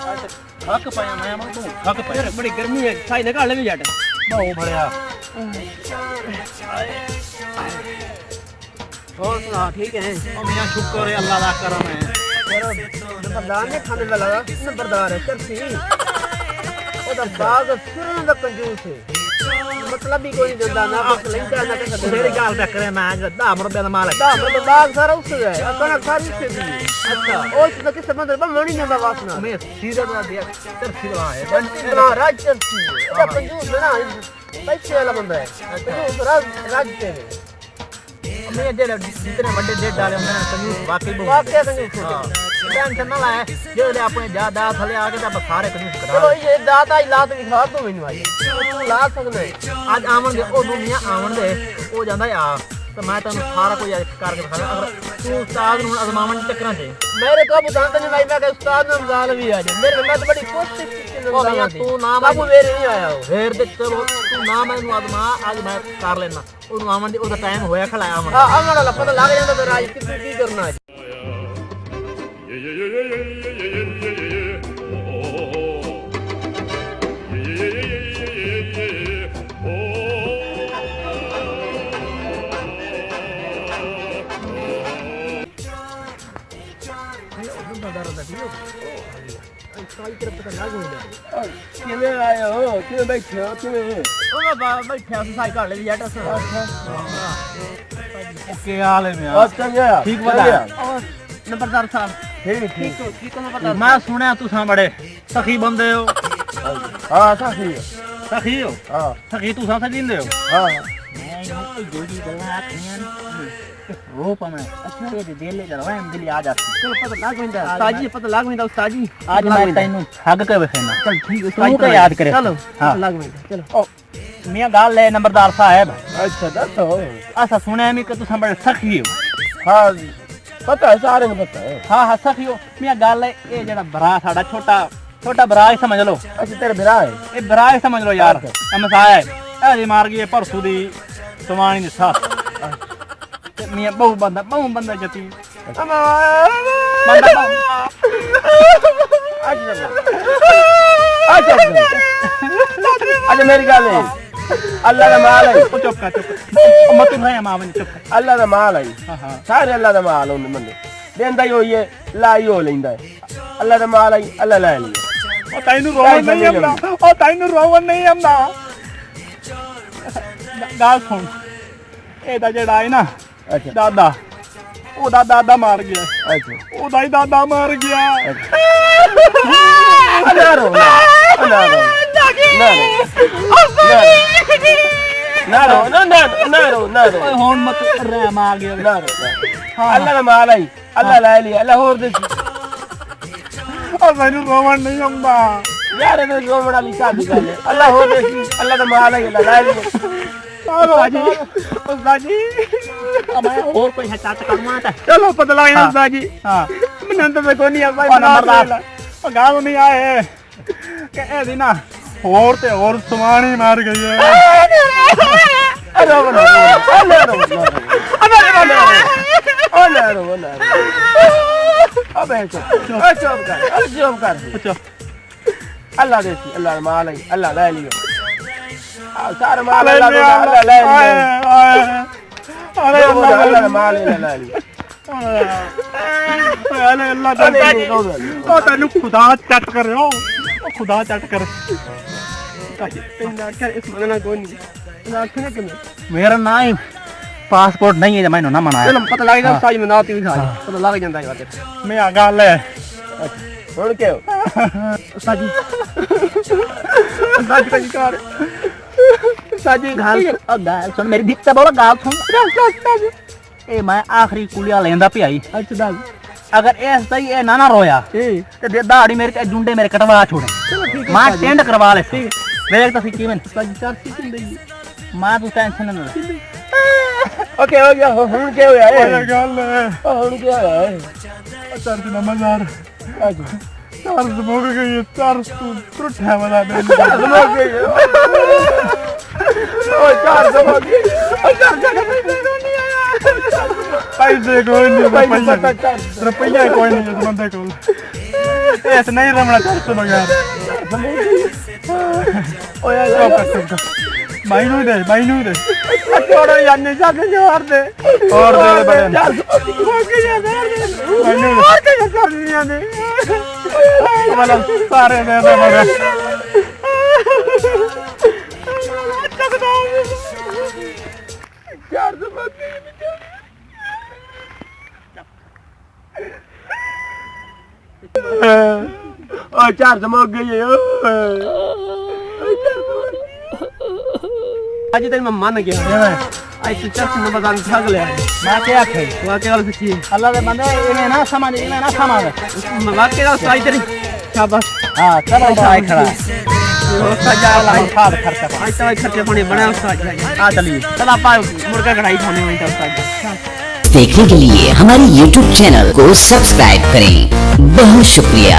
थक पाया मैं तू थक पाया बड़ी गर्मी है साई निकाल ले भी जट बहु भड़या और सुना ठीक है ओ मियां शुक्र है अल्लाह दा करम है नंबरदार ने खाने वाला नंबरदार है चरसी ओदा बाग सुरन दा कंजूस है मतलब भी कोई देंदा ना बस लेंदा ना के तेरी गाल पे करे मैं 10 रुपए दा माल है 10 रुपए बाग सारा उससे है कनक सारी उससे दी अच्छा और तो किस मंदिर पर मणी ना वासना मैं सीधा ना दिया चरसी दा है ना राज चरसी ओदा कंजूस है ना पैसे वाला बंदा है कंजूस राज पे मैं जितने बड़े डेट डाले होंगे ना कंजूस वाकई बहुत वाकई कंजूस हां टेंशन ना लाए जो अपने ज्यादा थले आके तो सारे कंजूस करा चलो ये दाता ही लात दिखा दो मैनू आई तू ला सकदा है आज आवन दे ओ दुनिया आवन दे ओ जांदा आ तो मैं तन्नू सारा कुछ करके दिखा अगर तू उस्ताद नु अजमावन चक्करां च मेरे को बुझान तो नहीं भाई मैं उस्ताद ने मजाल भी आ जाए मेरे मैं तो बड़ी कोशिश की ओ भैया तू ना बाबू मेरे नहीं आया हो फेर दे चलो तू ना मैनू अजमा आज मैं कर लेना ओनु आवन दे ओदा टाइम होया खलाया आवन हां आवन वाला पता लग जांदा तेरा आज कितनी की करना है किਵੇਂ ਆਏ ਹੋ ਕਿਵੇਂ ਬੈਠੇ ਹੋ ਕਿਵੇਂ ओ मैं बैठा सी साई कर ले जट ओके हाल है मैं अच्छा गया ठीक बता नंबरदार साहब ठीक नंबरदार मैं सुनया तुसा बड़े सखी बंदे हो हां सही है सखी हो हां सखी तुसा से जिंदे हो हां मैं जोड़ी गल्ला आखियां वो पमे अच्छा ये दिल ले जरा हम दिल आ जाती चलो पता लग गया उस्ताद जी पता लग गया उस्ताद जी आज मैं तैनू ठग के वेखना चल ठीक है तू तो याद करे चलो हां लग गया चलो ओ मियां गाल ले नंबरदार साहब अच्छा दसो ऐसा सुने मैं कि तुसा बड़े सखी हो हां पता है सारे को पता है हां हां सखी हो मियां गाल है ए जेड़ा भरा साडा छोटा भरा ही समझ लो अच्छा तेरे भरा है ए भरा ही समझ लो यार मसाया है ए जी मार गई परसू दी तवानी दी साथ मियां बहु बंदा जती बंदा अच्छा मेरी गल है अल्लाह दा माल है चुप कर मत है मावन चुप अल्लाह दा माल है हां हां सारे अल्लाह दा माल होंदे बंदे देंदा ही होई है लाई हो लेंदा है अल्लाह दा माल है अल्लाह ले लिया ओ तैनू रोवन नहीं आंदा गाल सुन ए दा जेड़ा है ना अच्छा दादा ओदा दादा मार गया अच्छा ओदा ही दादा मार गया ना रो ना हुन मत रे मार गया ना रो अल्लाह दा माल है अल्लाह ले लिया अल्लाह और दे ओ मैनू रोवन नहीं आंदा यार ने जो बड़ा लिखा दी गल अल्लाह हो दे अल्लाह दा माल है अल्लाह ले लिया उस्ताद जी मैं और कोई है चाट करवा था चलो पता लग गया उस्ताद जी हां मैंने तो कोई नहीं भाई नंबरदार गाल नहीं आए के ए दी ना और ते और सुमानी मार गई है अरे रो अबे चुप कर अल्लाह देसी अल्लाह माल है अल्लाह ले लियो सारा माल अल्लाह ले लियो अरे अल्लाह माल ले लियो अरे अल्लाह ओ तन्नू खुदा चट कर रहे हो ओ खुदा चट कर इस मना कोई नहीं मेरा ना ही पासपोर्ट नहीं है मैंने ना मनाया चलो पता लग जाएगा साज मनाती भी साज पता लग जाता है मैं आ गल है हुन के हो साजी साजी का शिकार साजी गाल सुन मेरी दिक्कत बोला गाल सुन ए मैं आखिरी कुलिया लेंदा पे आई अच्छा दाल अगर ऐसा सही ए ना रोया ते दाढ़ी मेरे जुंडे मेरे कटवा छोड़े चलो ठीक है मैं टेंड करवा ले देख तो की मैं साजी चाची जिंदगी मां तू टेंशन ना ओके हो गया हुन के होया गल है हुन के होया चार दिन मजार आज चार मुक गई चार तू टूटा वाला बे मुक गई ओ चार मुक गई ओ चार जगह पैसे कोई नहीं रुपया कोई नहीं इस बंदे को ऐसे नहीं रमना कर सुनो यार ओ यार माइनू दे छोड़ो यार नहीं जाके जोर दे और दे बड़े यार बाकी यार माइनू और क्या कर दिया ने मतलब सारे दे बड़े यार समझ ओ चार समझ गई आज तेरे मैं मान गया आज तो चर्च में बदान भाग ले मैं क्या थे वो क्या गल सच्ची अल्लाह दे बंदे इन्हें ना समझ मैं वाकई गल सही तेरी शाबाश हां चलो भाई खड़ा सजा ला खाद खर्चा आज तो खर्चे पानी बना उस्ताद आ चलिए चल आप मुर्गा कढ़ाई खाने वहीं था उस्ताद देखने के लिए हमारे YouTube चैनल को सब्सक्राइब करें। बहुत शुक्रिया।